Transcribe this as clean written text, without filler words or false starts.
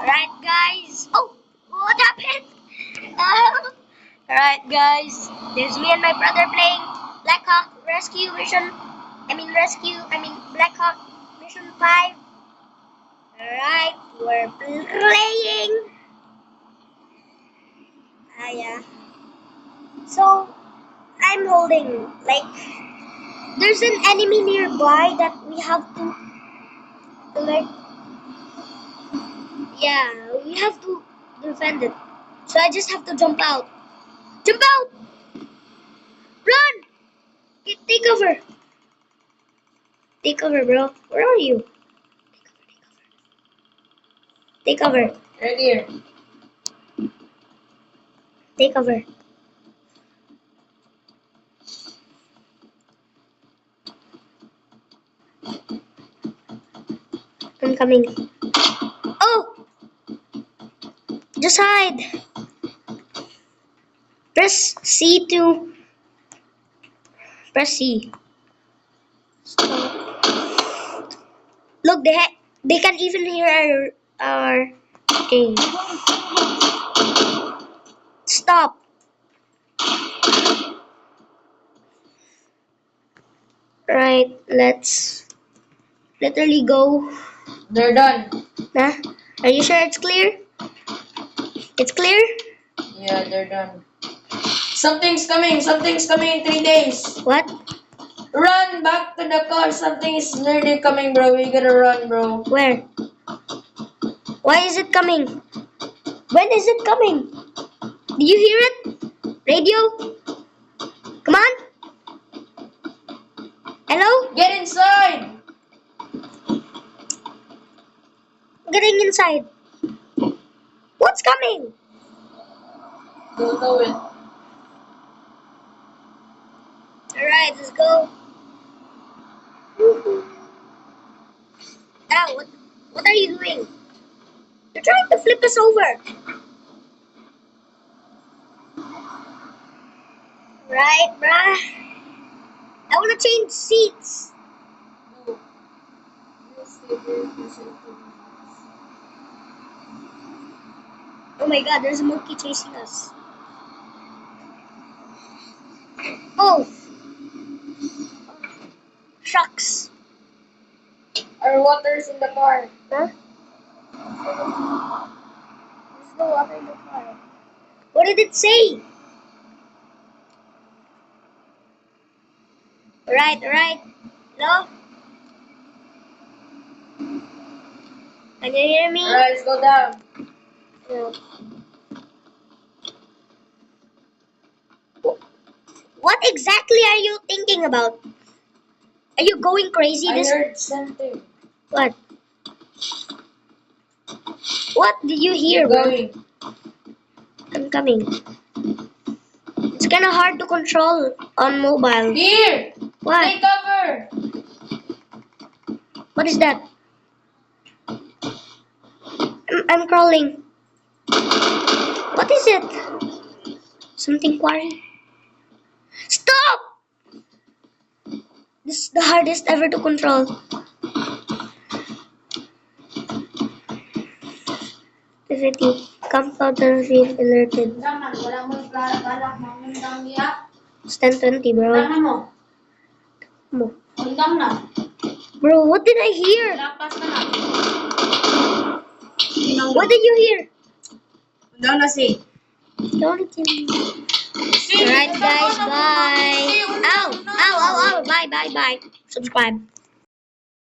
Alright, guys. Oh, what happened? Alright, guys. There's me and my brother playing Blackhawk Rescue Mission. Blackhawk Mission 5. Alright, we're playing. Yeah. So, I'm holding, there's an enemy nearby that we have to, we have to defend it. So I just have to jump out. Jump out! Run! Take cover. Take cover, bro. Where are you? Take cover. Right here. Take cover. I'm coming. Oh! Just hide. Press C to... Press C. Look, they can even hear our game. Stop. Right, let's literally go. They're done. Huh? Are you sure it's clear? It's clear? Yeah, they're done. Something's coming in 3 days. What? Run back to the car. Something is nearly coming, bro. We gotta run, bro. Where? Why is it coming? When is it coming? Do you hear it? Radio? Come on. Hello? Get inside. Getting inside. What's coming? Don't know it. Alright, let's go. Ow, what are you doing? You're trying to flip us over. Right, bruh. I want to change seats. No. You stay there. You should Oh my god, there's a monkey chasing us. Oh! Shucks. Our water's in the car. Huh? There's no water in the car. What did it say? Alright. Hello? Can you hear me? Alright, let's go down. No. What exactly are you thinking about? Are you going crazy? I heard something. What? What did you hear, bro? Going. I'm coming. It's kind of hard to control on mobile. Here! What? Take cover! What is that? I'm crawling. What is it? Something quiet. Stop! This is the hardest ever to control. Activity. Compound field alerted. It's 10:20, bro. Mo. Bro, what did I hear? What did you hear? Don't kill me. Alright, guys, bye. Ow. Bye. Subscribe.